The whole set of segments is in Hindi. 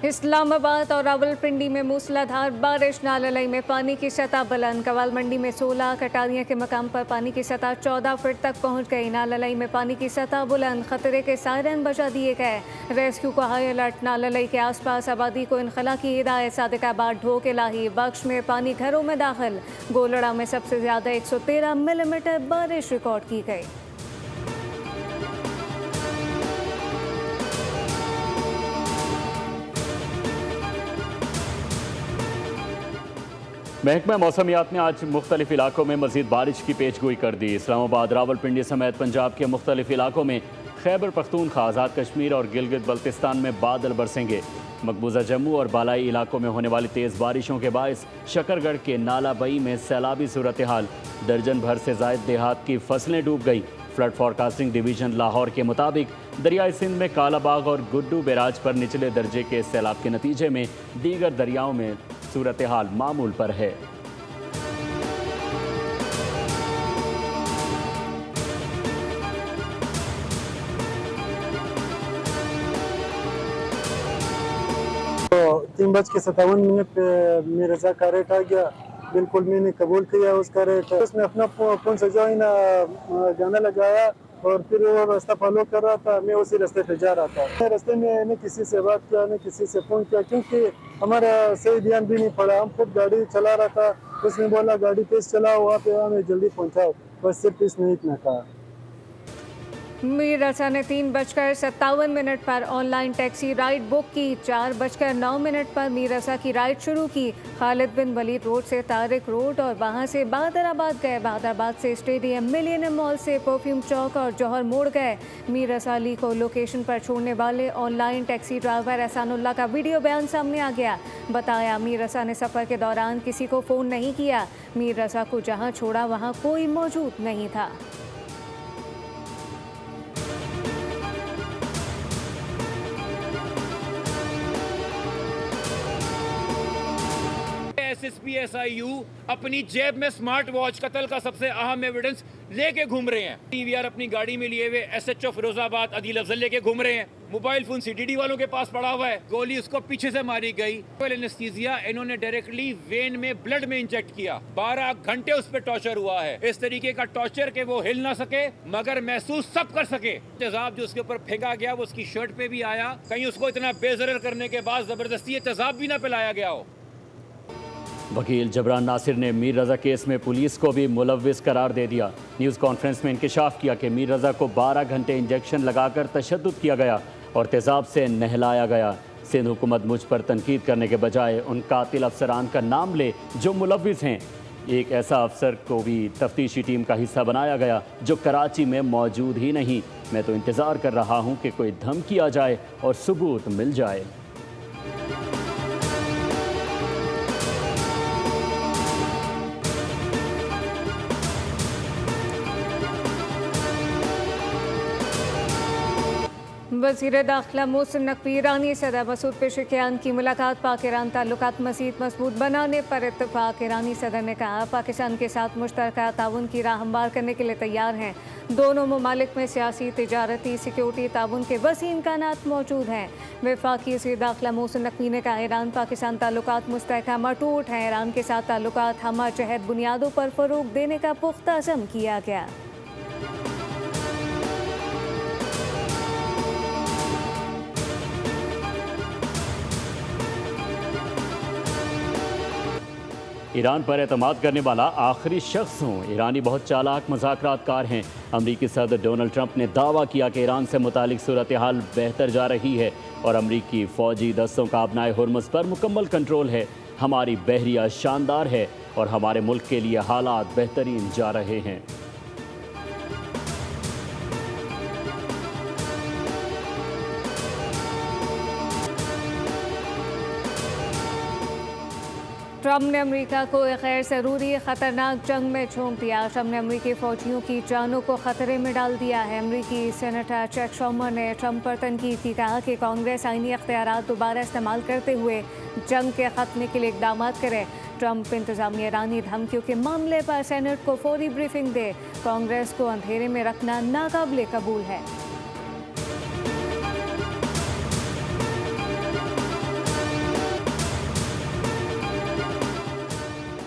इस्लामाबाद और रावलपिंडी में मूसलाधार बारिश, नाललई में पानी की सतह बुलंद। कवाल मंडी में 16, कटारिया के मकाम पर पानी की सतह 14 फीट तक पहुंच गई। नाललई में पानी की सतह बुलंद, खतरे के सायरन बजा दिए गए। रेस्क्यू को हाई अलर्ट। नाललई के आसपास आबादी को इनखला की हिदायत। सादिकाबाद, ढोक, इलाही, बख्श में पानी घरों में दाखिल। गोलड़ा में सबसे ज्यादा 113 मिलीमीटर बारिश रिकॉर्ड की गई। महकमा मौसमियात ने आज मुख्तलिफ इलाकों में मजीद बारिश की पेशगोई कर दी। इस्लामाबाद, रावलपिंडी समेत पंजाब के मुख्तलिफ इलाकों में, खैबर पख्तूनख्वा, आज़ाद कश्मीर और गिलगित बल्तिस्तान में बादल बरसेंगे। मकबूजा जम्मू और बालाई इलाकों में होने वाली तेज़ बारिशों के बायस शकरगढ़ के नालाबई में सैलाबी सूरत हाल। दर्जन भर से जायद देहात की फसलें डूब गई। फ्लड फॉरकास्टिंग डिवीज़न लाहौर के मुताबिक दरियाई सिंध में कालाबाग और गुड्डू बैराज पर निचले दर्जे के सैलाब के नतीजे में दीगर दरियाओं में सूरत हाल मामूल पर है। तो 3:57 पे मेरे साथ का रेट आ गया। बिल्कुल मैंने कबूल किया उसका रेट। उसने अपना फोन से जो है ना गाना लगाया और फिर वो रास्ता फॉलो कर रहा था। मैं उसी रास्ते पे जा रहा था। मैं रास्ते में न किसी से बात किया न किसी से फोन किया, क्योंकि हमारा सही ध्यान भी नहीं पड़ा। हम खुद गाड़ी चला रहा था। उसने बोला गाड़ी तेज चलाओ, वहाँ पे हमें जल्दी पहुँचाओ, बस सिर्फ इसने इतना कहा। मीर रसा ने 3:57 पर ऑनलाइन टैक्सी राइड बुक की। 4:09 पर मीर रसा की राइड शुरू की। खालिद बिन वलीद रोड से तारिक रोड और वहां से बहादुराबाद गए। बहादुराबाद से स्टेडियम, मिलियन मॉल से परफ्यूम चौक और जौहर मोड़ गए। मीर रसा अली को लोकेशन पर छोड़ने वाले ऑनलाइन टैक्सी ड्राइवर एहसानुल्लाह का वीडियो बयान सामने आ गया। बताया, मीर रसा ने सफ़र के दौरान किसी को फ़ोन नहीं किया। मीर रसा को जहाँ छोड़ा वहाँ कोई मौजूद नहीं था। SSPSIU अपनी जेब में स्मार्ट वॉच, कत्ल का सबसे अहम एविडेंस लेके घूम रहे हैं। TVR अपनी गाड़ी में लिए हुए SHO फिरोजाबाद अदील अफजल लेके घूम रहे हैं। मोबाइल फोन CDD वालों के पास पड़ा हुआ है। गोली उसको पीछे से मारी गई। एनेस्थीसिया इन्होंने डायरेक्टली वेन में, ब्लड में इंजेक्ट किया। 12 घंटे उस पर टॉर्चर हुआ है। इस तरीके का टॉर्चर के वो हिल ना सके मगर महसूस सब कर सके। तेजाब जो उसके ऊपर फेंका गया वो उसकी शर्ट पे भी आया। कहीं उसको इतना बेजरर करने के बाद जबरदस्ती ये तेजाब भी ना पिलाया गया हो। वकील जबरान नासिर ने मीर रज़ा केस में पुलिस को भी मुलव्विस करार दे दिया। न्यूज़ कॉन्फ्रेंस में इंकशाफ किया कि मीर रज़ा को 12 घंटे इंजेक्शन लगाकर तशद्दुद किया गया और तेज़ाब से नहलाया गया। सिंध हुकूमत मुझ पर तनकीद करने के बजाय उन कातिल अफसरान का नाम ले जो मुलव्विस हैं। एक ऐसा अफसर को भी तफ्तीशी टीम का हिस्सा बनाया गया जो कराची में मौजूद ही नहीं। मैं तो इंतज़ार कर रहा हूँ कि कोई धमकी आ जाए और सबूत मिल जाए। वज़ीर दाखिला मोहसिन नकवी ईरानी सदर मसूद पेशेकियान की मुलाकात। पाक ईरान ताल्लुकात मज़ीद मजबूत बनाने पर इत्तफाक। ईरानी सदर ने कहा, पाकिस्तान के साथ मुश्तरका ताउन की राह हमवार करने के लिए तैयार हैं। दोनों ममालिक में सियासी, तिजारती, सिक्योरिटी ताउन के वसी इम्कानात मौजूद हैं। वफाकी वज़ीर दाखिला मोहसिन नकवी ने कहा, ईरान पाकिस्तान ताल्लुकात मुस्तहकम अटूट हैं। ईरान के साथ ताल्लुकात हमअजहद बुनियादों पर फ़रोग़ देने का पुख्ता अज़्म किया गया। ईरान पर एतमाद करने वाला आखिरी शख्स हूँ। ईरानी बहुत चालाक मुज़ाकरातकार हैं। अमरीकी सदर डोनाल्ड ट्रंप ने दावा किया कि ईरान से मुतालिक सूरत हाल बेहतर जा रही है और अमरीकी फ़ौजी दस्तों का अपनाए हुर्मुज़ पर मुकम्मल कंट्रोल है। हमारी बहरिया शानदार है और हमारे मुल्क के लिए हालात बेहतरीन जा रहे हैं। ट्रंप ने अमेरिका को एक गैर ज़रूरी ख़तरनाक जंग में झोंक दिया। ट्रंप ने अमेरिकी फ़ौजियों की जानों को ख़तरे में डाल दिया है। अमेरिकी सेनेटर चैक शॉमर ने ट्रंप पर तनकीद की। कहा कि कांग्रेस आईनी अख्तियारात दोबारा इस्तेमाल करते हुए जंग के ख़त्मे के लिए इक़दाम करे। ट्रंप इंतज़ामिया ईरानी धमकियों के मामले पर सेनेट को फौरी ब्रीफिंग दे। कांग्रेस को अंधेरे में रखना नाकाबिले कबूल है।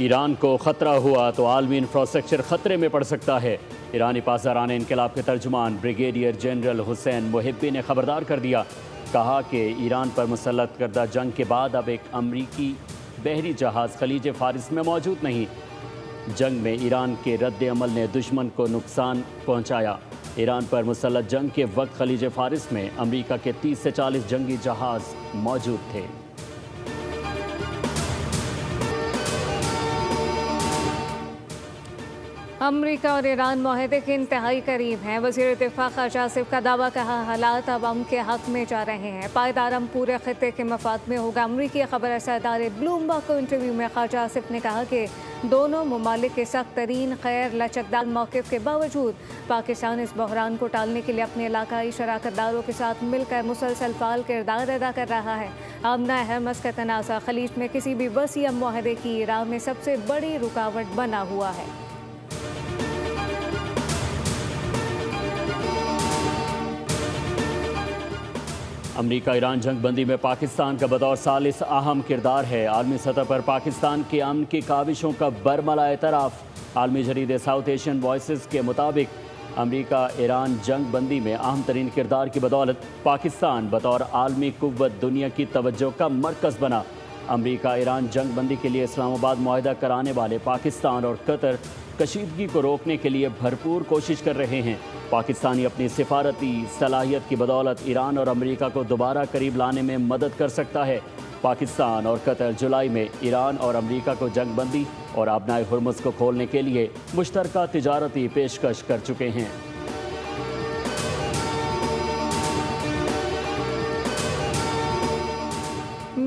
ईरान को ख़तरा हुआ तो आलमी इंफ्रास्ट्रक्चर ख़तरे में पड़ सकता है। ईरानी पासदारान इनकलाब के तर्जुमान ब्रिगेडियर जनरल हुसैन मुहिब्बी ने खबरदार कर दिया। कहा कि ईरान पर मुसल्लत करदा जंग के बाद अब एक अमरीकी बहरी जहाज़ खलीज फ़ारिस में मौजूद नहीं। जंग में ईरान के रद्द अमल ने दुश्मन को नुकसान पहुँचाया। ईरान पर मुसल्लत जंग के वक्त खलीज फ़ारिस में अमरीका के 30 से 40 जंगी जहाज़ मौजूद थे। अमरीका और ईरान माहदे के इंतहाई करीब हैं। वज़ीर दिफ़ा ख़ाजा आसिफ का दावा, कहा हालात अब अमन के हक़ में जा रहे हैं। पायदार अमन पूरे ख़ित्ते के मफाद में होगा। अमरीकी खबर रसादार ब्लूमबर्ग को इंटरव्यू में ख़ाजा आसिफ ने कहा कि दोनों ममालिक के सख्त तरीन खैर लचकदार मौक़िफ़ के बावजूद पाकिस्तान इस बहरान को टालने के लिए अपने इलाकाई शराकतदारों के साथ मिलकर मुसलसल फ़ाल किरदार अदा कर रहा है। आमना हरमस का तनाज़ा ख़लीज में किसी भी वसी मुआहदे की राह में सबसे बड़ी रुकावट बना हुआ है। अमरीका ईरान जंग बंदी में पाकिस्तान का बतौर सालिस अहम किरदार है। आलमी सतह पर पाकिस्तान के अमन की काविशों का बरमला एतराफ़। आलमी जरीदे साउथ एशियन वॉइसेस के मुताबिक अमरीका ईरान जंग बंदी में अहम तरीन किरदार की बदौलत पाकिस्तान बतौर आलमी कुव्वत दुनिया की तवज्जो का मरकज़ बना। अमरीका ईरान जंग बंदी के लिए इस्लामाबाद मुआहदा कराने वाले पाकिस्तान और कतर कशीदगी को रोकने के लिए भरपूर कोशिश कर रहे हैं। पाकिस्तानी अपनी सिफारती सलाहियत की बदौलत ईरान और अमरीका को दोबारा करीब लाने में मदद कर सकता है। पाकिस्तान और कतर जुलाई में ईरान और अमरीका को जंग बंदी और आबनाए हुर्मुज़ को खोलने के लिए मुश्तरका तिजारती पेशकश कर चुके हैं।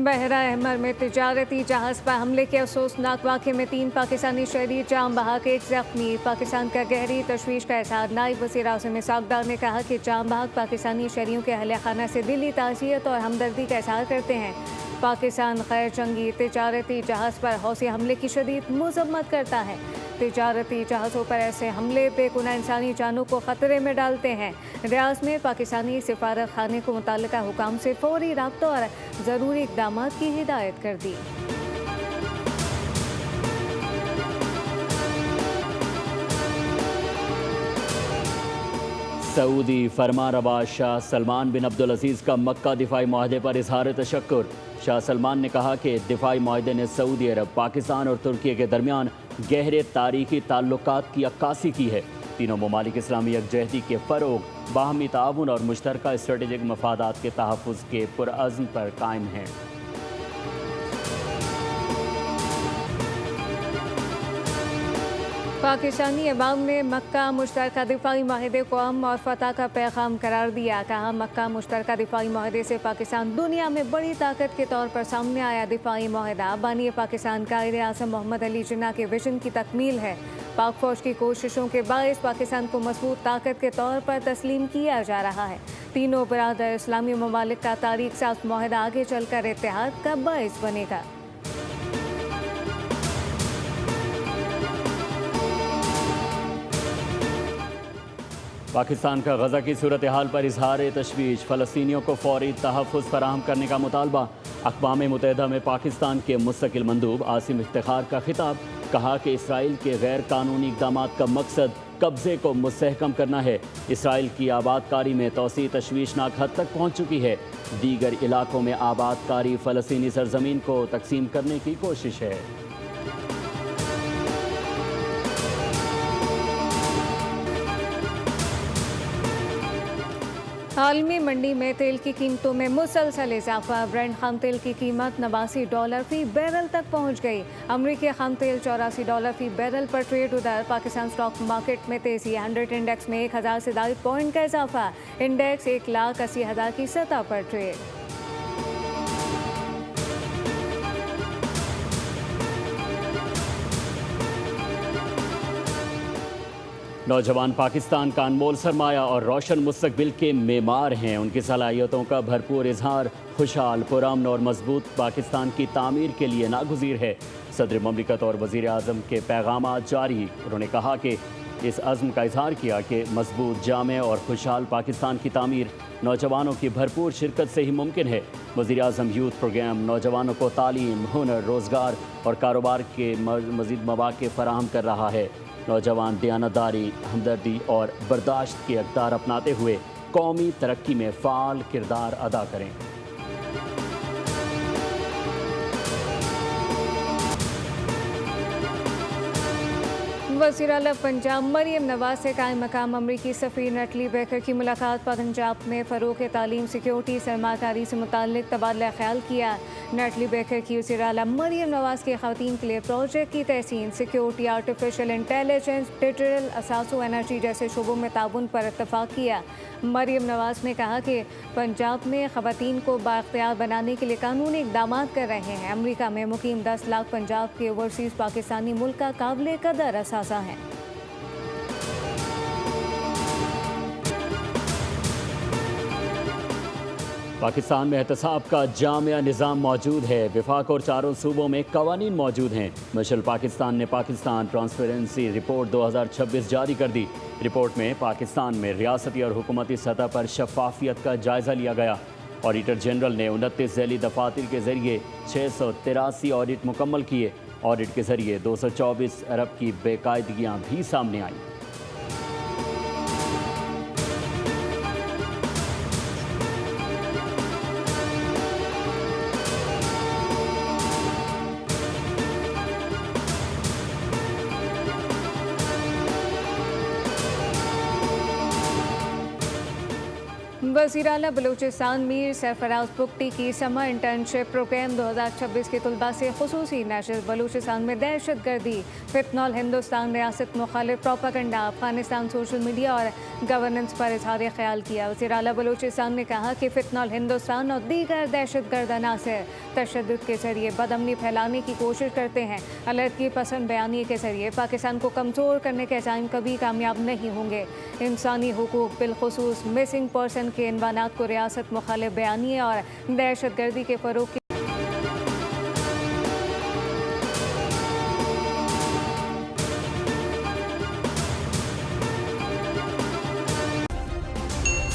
बहरा अहमर में तिजारती जहाज़ पर हमले के अफसोसनाक वाक़े में 3 पाकिस्तानी शहरी जाम बहाक 1 ज़ख्मी। पाकिस्तान का गहरी तशवीश का इज़हार। नायब वज़ीर आज़म इसहाक़ ने कहा कि जाम बहाक पाकिस्तानी शहरियों के अहले खाना से दिली ताज़ियत और हमदर्दी का इज़हार करते हैं। पाकिस्तान गैर जंगी तिजारती जहाज़ पर हौसी हमले की शदीद मज़म्मत करता है। तिजारती जहाज़ों पर ऐसे हमले बेगुनाह इंसानी जानों को ख़तरे में डालते हैं। रियाज में पाकिस्तानी सिफारत खाने को मुतल्लिका हुकाम से फौरी राब्ता और ज़रूरी इक़दाम की हिदायत कर दी। सऊदी फरमानरवा शाह सलमान बिन अब्दुल अजीज़ का मक्का दिफाई माहदे पर इजहार तशक्कुर। शाह सलमान ने कहा कि दिफाई माहदे ने सऊदी अरब, पाकिस्तान और तुर्की के दरमियान गहरे तारीखी ताल्लुकात की अक्कासी की है। तीनों ममालिक इस्लामी यकजहती के फ़रोग, बाहमी ताउन और मुश्तरका स्ट्रेटेजिक मफादात के तहफ़्फ़ुज़ के पुरअज़्म पर कायम हैं। पाकिस्तानी अवाम ने मक्का मुश्तरका दिफाई माहदे को अमन और फतह का पैगाम करार दिया। कहा, मक्का मुश्तरका दिफाई माहदे से पाकिस्तान दुनिया में बड़ी ताकत के तौर पर सामने आया। दिफाई माहदा बानी पाकिस्तान कायदे आज़म मोहम्मद अली जिन्ना के विजन की तकमील है। पाक फौज की कोशिशों के बायस पाकिस्तान को मजबूत ताकत के तौर पर तस्लीम किया जा रहा है। तीनों बरादर इस्लामी ममालिक का तारीख साज़ माहदा आगे चलकर इत्तेहाद का बायस बनेगा। पाकिस्तान का गज़ा की सूरत हाल पर इजहार तशवीश। फ़लस्तीनियों को फ़ौरी तहफ़्फ़ुज़ फराहम करने का मुतालबा। अक़वाम मुत्तहिदा में पाकिस्तान के मुस्तकिल मंदूब आसिम इफ्तिखार का खिताब। कहा कि इसराइल के गैर कानूनी इक़दामात का मकसद कब्ज़े को मुस्तहकम करना है। इसराइल की आबादकारी में तोसी तशवीशनाक हद तक पहुँच चुकी है। दीगर इलाकों में आबादकारी फ़लस्तीनी सरज़मीन को तकसीम करने की कोशिश है। आलमी मंडी में तेल की कीमतों में मुसलसल इजाफा। ब्रेंट खाम तेल की कीमत $89 फी बैरल तक पहुंच गई। अमरीकी खाम तेल $84 फी बैरल पर ट्रेड। उधर पाकिस्तान स्टॉक मार्केट में तेजी। 100 इंडेक्स में 1000 से ज़ायद पॉइंट का इजाफा। इंडेक्स 1,80,000 की सतह पर ट्रेड। नौजवान पाकिस्तान का अनमोल सरमाया और रोशन मुस्तकबिल के मेमार हैं। उनकी सलाहियतों का भरपूर इजहार खुशहाल, पुरअमन और मजबूत पाकिस्तान की तामीर के लिए नागुज़ीर है। सदर ममलिकत और वज़ीर आज़म के पैगाम जारी। उन्होंने कहा कि इस अज़्म का इजहार किया कि मजबूत, जामे और खुशहाल पाकिस्तान की तामीर नौजवानों की भरपूर शिरकत से ही मुमकिन है। वज़ीर-ए-आज़म यूथ प्रोग्राम नौजवानों को तालीम, हुनर, रोज़गार और कारोबार के मज़ीद मौक़े फ़राहम कर रहा है। नौजवान दयानतदारी, हमदर्दी और बर्दाश्त के अक़दार अपनाते हुए कौमी तरक्की में फ़ाल किरदार अदा करें। वज़ीर आला पंजाब मरियम नवाज से कायम मकाम अमरीकी सफ़ीर नटली बेकर की मुलाकात। पंजाब में फ़रोग़ तालीम, सिक्योरिटी, सरमाकारी से मुताल्लिक़ तबादला ख्याल किया। नटली बेकर की वज़ीर आला मरियम नवाज के ख़वातीन के लिए प्रोजेक्ट की तहसीन, सिक्योरिटी, आर्टिफिशियल इंटेलिजेंस, डिजिटल असासों, एनर्जी जैसे शोबों में ताउन पर इत्तफ़ाक़ किया। मरियम नवाज ने कहा कि पंजाब में ख़वातीन को बाख्तियार बनाने के लिए कानूनी इक़दाम कर रहे हैं। अमरीका में मुकीम 10 लाख पंजाब के ओवरसीज़ पाकिस्तानी मुल्क का काबिल कदर असासा हैं। पाकिस्तान में एहतसाब का जामिया निज़ाम मौजूद है। विफाक और चारों सूबों में कवानीन मौजूद हैं। मशल पाकिस्तान ने पाकिस्तान ट्रांसपेरेंसी रिपोर्ट 2026 जारी कर दी। रिपोर्ट में पाकिस्तान में रियासती और हुकूमती सतह पर शफाफियत का जायज़ा लिया गया। ऑडिटर जनरल ने 29 ज़ैली दफातर के ज़रिए 683 ऑडिट मुकम्मल किए। ऑडिट के ज़रिए 224 अरब की बेकायदगियाँ भी सामने आईं। वज़ीर आला बलूचिस्तान मीर सरफराज पुख्ती की समर इंटर्नशिप प्रोग्राम 2026 के तलबा से खुसूसी नशर। बलूचिस्तान में दहशत गर्दी, फितनॉल, हिंदुस्तान रियासत मुखालिफ प्रोपागंडा, अफगानिस्तान, सोशल मीडिया और गवर्नेंस पर इजहार ख्याल किया। वज़ीर आला बलूचिस्तान ने कहा कि फितनॉल हिंदुस्तान और दीगर दहशत गर्द अनासर तशद्दुद के जरिए बदअमनी फैलाने की कोशिश करते हैं। अलहदगी पसंद बयानी के जरिए पाकिस्तान को कमज़ोर करने के अज़ाइम कभी कामयाब नहीं होंगे। इंसानी हुकूक, बिलखुसूस मिसिंग पर्सन के इन्वानात को रियासत मुखालिफ बयानी और दहशत गर्दी के फ़रोग़ की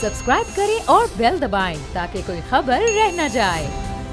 सब्सक्राइब करें और बेल दबाएं ताकि कोई खबर रह न जाए।